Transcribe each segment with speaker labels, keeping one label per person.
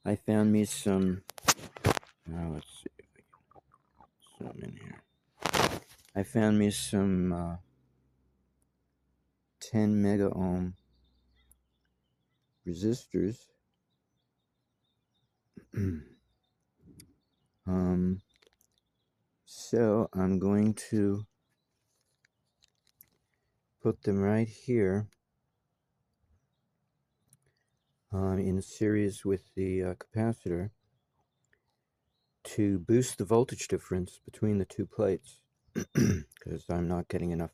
Speaker 1: I found me some, let's see if we can zoom in here. I found me some 10 mega ohm resistors. So I'm going to put them right here in series with the capacitor to boost the voltage difference between the two plates, because I'm not getting enough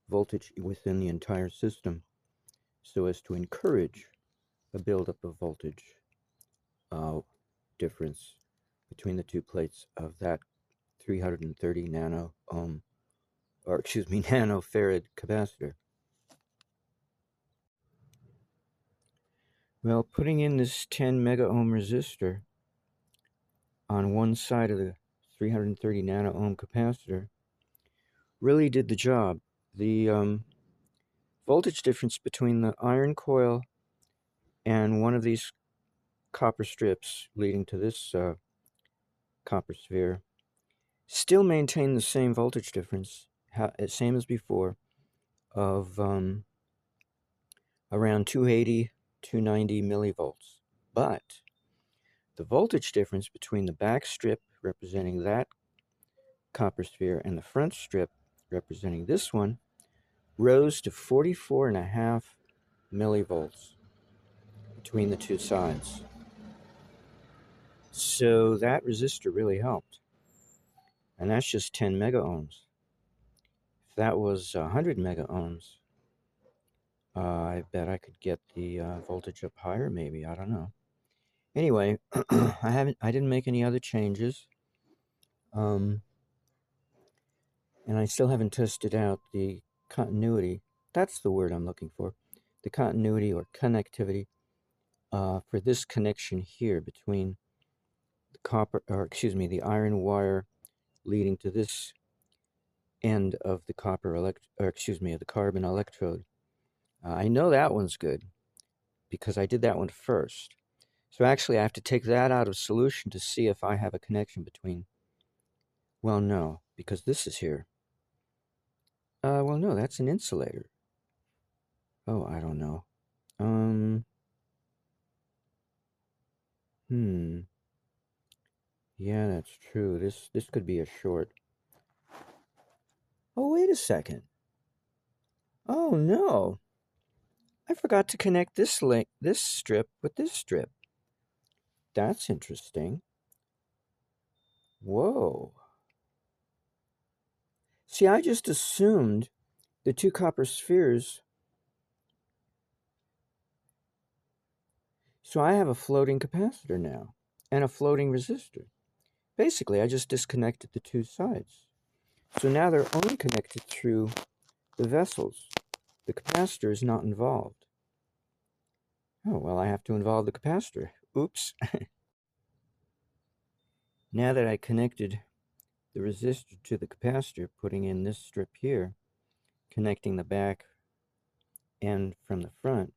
Speaker 1: voltage within the entire system, so as to encourage a buildup of voltage difference between the two plates of that 330 nano ohm, or excuse me, nanofarad capacitor. Well, putting in this 10 mega ohm resistor on one side of the 330 nano ohm capacitor really did the job. The voltage difference between the iron coil and one of these copper strips leading to this copper sphere still maintained the same voltage difference, same as before, of around 280, 290 millivolts. But the voltage difference between the back strip representing that copper sphere and the front strip representing this one rose to 44.5 millivolts between the two sides. So that resistor really helped. And that's just 10 mega ohms. If that was 100 mega ohms, I bet I could get the voltage up higher, maybe. I don't know. Anyway, I didn't make any other changes. And I still haven't tested out the continuity. That's the word I'm looking for. The continuity or connectivity for this connection here between the copper, or excuse me, the iron wire leading to this end of the the carbon electrode. I know that one's good because I did that one first. So actually I have to take that out of solution to see if I have a connection between, well, no, because this is here. Well, no, that's an insulator. Oh, I don't know. Yeah, that's true. This could be a short. Oh, wait a second. Oh, no. I forgot to connect this strip with this strip. That's interesting. Whoa. See, I just assumed the two copper spheres. So I have a floating capacitor now and a floating resistor. Basically, I just disconnected the two sides. So now they're only connected through the vessels. The capacitor is not involved. Oh, well, I have to involve the capacitor. Oops. Now that I connected the resistor to the capacitor, putting in this strip here, connecting the back end from the front,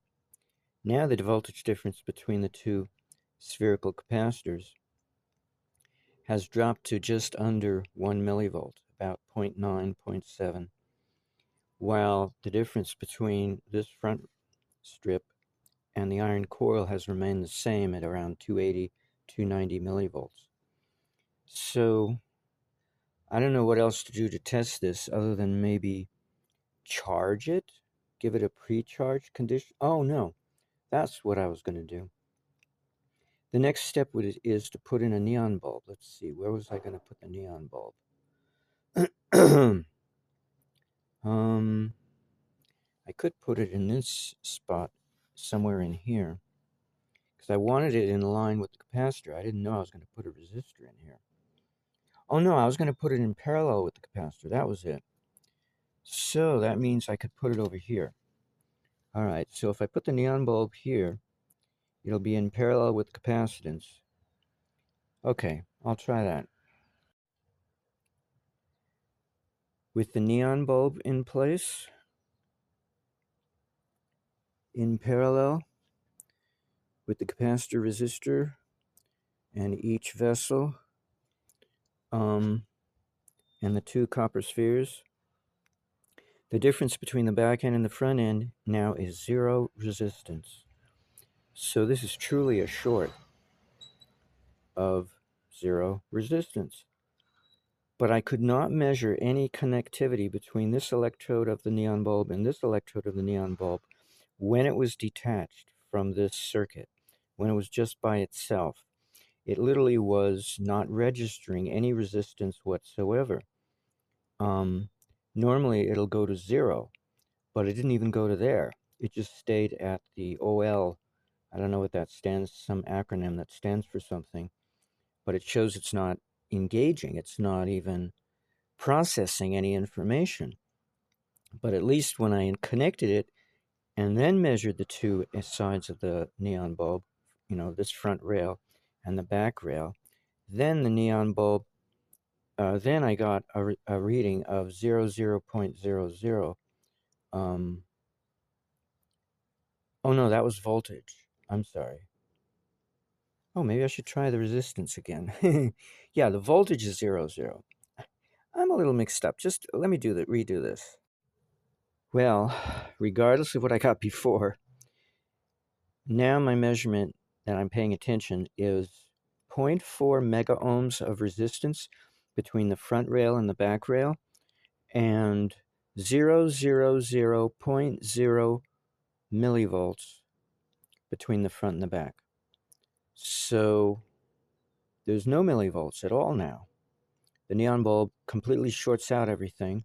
Speaker 1: now the voltage difference between the two spherical capacitors has dropped to just under 1 millivolt, about 0.9, 0.7, while the difference between this front strip and the iron coil has remained the same at around 280, 290 millivolts. So I don't know what else to do to test this other than maybe charge it, give it a pre-charge condition. Oh no, that's what I was going to do. The next step is to put in a neon bulb. Let's see, where was I going to put the neon bulb? I could put it in this spot somewhere in here because I wanted it in line with the capacitor. I didn't know I was going to put a resistor in here. Oh no, I was going to put it in parallel with the capacitor. That was it. So that means I could put it over here. All right, so if I put the neon bulb here, it'll be in parallel with capacitance. Okay, I'll try that. With the neon bulb in place, in parallel with the capacitor resistor and each vessel and the two copper spheres. The difference between the back end and the front end now is 0 resistance. So this is truly a short of 0 resistance. But I could not measure any connectivity between this electrode of the neon bulb and this electrode of the neon bulb when it was detached from this circuit, when it was just by itself. It literally was not registering any resistance whatsoever. Normally it'll go to 0, but it didn't even go to there. It just stayed at the OL. I don't know what that stands, some acronym that stands for something, but it shows it's not engaging. It's not even processing any information. But at least when I connected it and then measured the two sides of the neon bulb, this front rail and the back rail, then the neon bulb, then I got a reading of 0.00. Oh no, that was voltage. I'm sorry. Oh, maybe I should try the resistance again. Yeah, the voltage is 0. I'm a little mixed up. Just let me redo this. Well, regardless of what I got before, now my measurement that I'm paying attention is 0.4 mega ohms of resistance between the front rail and the back rail, and 0.0 millivolts between the front and the back. So there's no millivolts at all now. The neon bulb completely shorts out everything,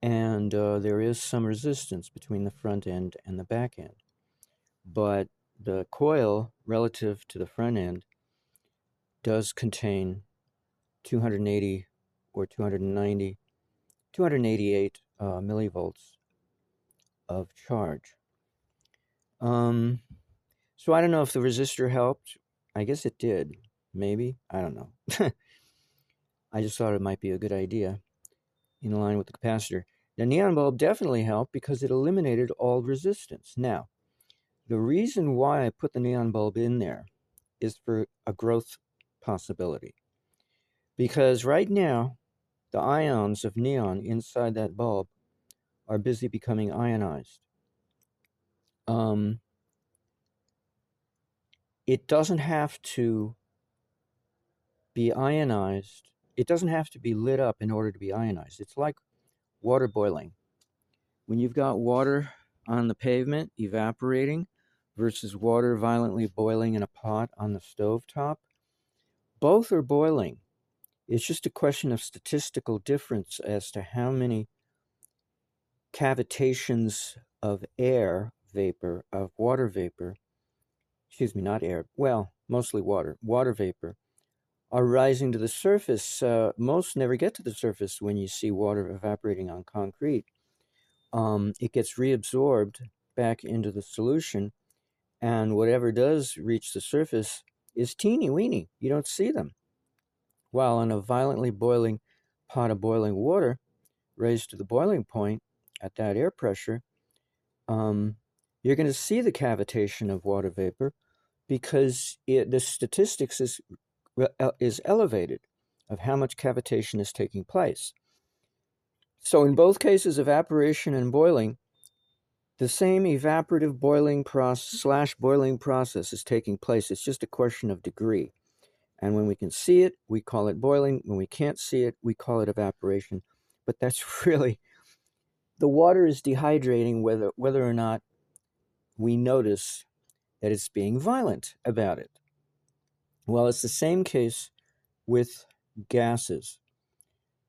Speaker 1: and there is some resistance between the front end and the back end. But the coil relative to the front end does contain 280 or 290, 288 millivolts of charge. So I don't know if the resistor helped. I guess it did. Maybe. I don't know. I just thought it might be a good idea in line with the capacitor. The neon bulb definitely helped because it eliminated all resistance. Now, the reason why I put the neon bulb in there is for a growth possibility. Because right now, the ions of neon inside that bulb are busy becoming ionized. It doesn't have to be ionized. It doesn't have to be lit up in order to be ionized. It's like water boiling. When you've got water on the pavement evaporating versus water violently boiling in a pot on the stove top, both are boiling. It's just a question of statistical difference as to how many cavitations of air vapor, of water vapor, excuse me, not air, well, mostly water vapor, are rising to the surface. Most never get to the surface when you see water evaporating on concrete. It gets reabsorbed back into the solution, and whatever does reach the surface is teeny weeny. You don't see them. While in a violently boiling pot of boiling water, raised to the boiling point at that air pressure, you're going to see the cavitation of water vapor because the statistics is elevated of how much cavitation is taking place. So in both cases, evaporation and boiling, the same evaporative boiling process / boiling process is taking place. It's just a question of degree. And when we can see it, we call it boiling. When we can't see it, we call it evaporation. But that's really, the water is dehydrating whether or not we notice that it's being violent about it. Well, it's the same case with gases.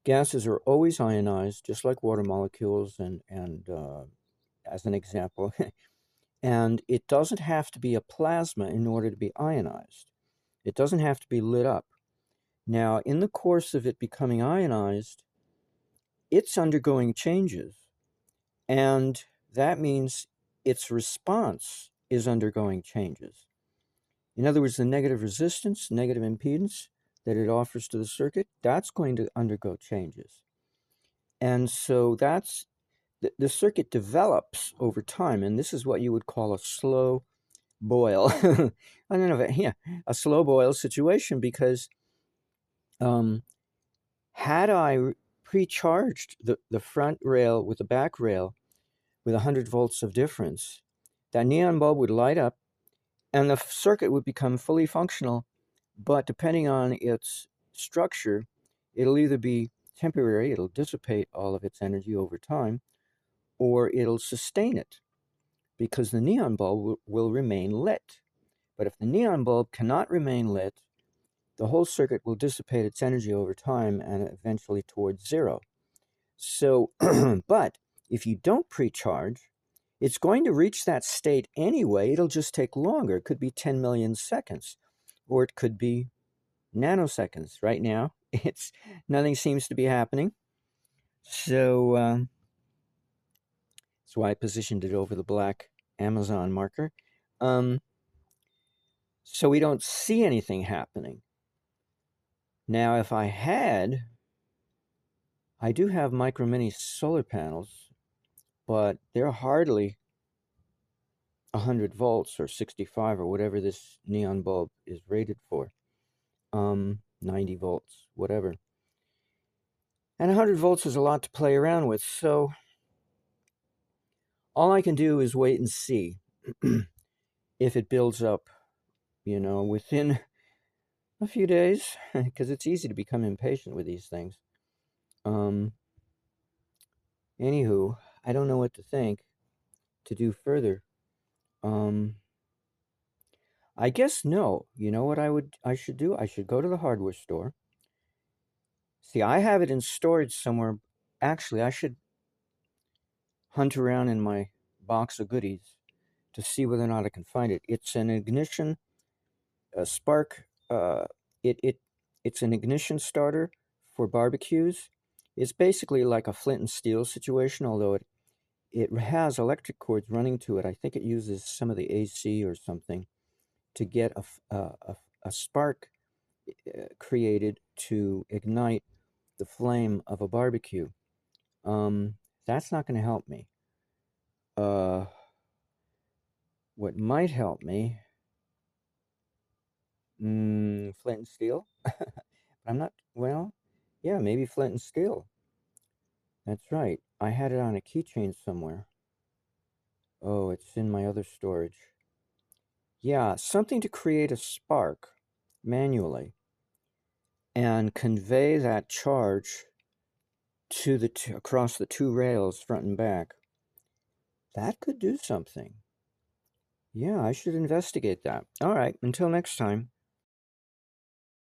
Speaker 1: Gases are always ionized, just like water molecules, and as an example. And it doesn't have to be a plasma in order to be ionized. It doesn't have to be lit up. Now, in the course of it becoming ionized, it's undergoing changes, and that means its response is undergoing changes. In other words, the negative resistance, negative impedance that it offers to the circuit, that's going to undergo changes. And so the circuit develops over time, and this is what you would call a slow boil. I don't know, yeah, a slow boil situation because um, had I pre-charged the front rail with the back rail with 100 volts of difference, that neon bulb would light up and the circuit would become fully functional, but depending on its structure, it'll either be temporary, it'll dissipate all of its energy over time, or it'll sustain it because the neon bulb will remain lit. But if the neon bulb cannot remain lit, the whole circuit will dissipate its energy over time and eventually towards zero. So, but if you don't pre-charge, it's going to reach that state anyway. It'll just take longer. It could be 10 million seconds, or it could be nanoseconds. Right now, it's nothing seems to be happening. So that's why I positioned it over the black Amazon marker. Um, so we don't see anything happening. Now, if I do have micro mini solar panels, but they're hardly 100 volts or 65 or whatever this neon bulb is rated for. 90 volts, whatever. And 100 volts is a lot to play around with, so all I can do is wait and see if it builds up, within a few days, because it's easy to become impatient with these things. Anywho, I don't know what to think to do further. I guess no. You know what I should do? I should go to the hardware store. See, I have it in storage somewhere. Actually, I should hunt around in my box of goodies to see whether or not I can find it. It's an ignition, a spark. It's an ignition starter for barbecues. It's basically like a flint and steel situation, although it has electric cords running to it. I think it uses some of the AC or something to get a spark created to ignite the flame of a barbecue. That's not going to help me. Uh, what might help me, flint and steel. I'm not, well, yeah, maybe flint and steel. That's right. I had it on a keychain somewhere. Oh, it's in my other storage. Yeah, something to create a spark manually and convey that charge to across the two rails, front and back. That could do something. Yeah, I should investigate that. All right, until next time.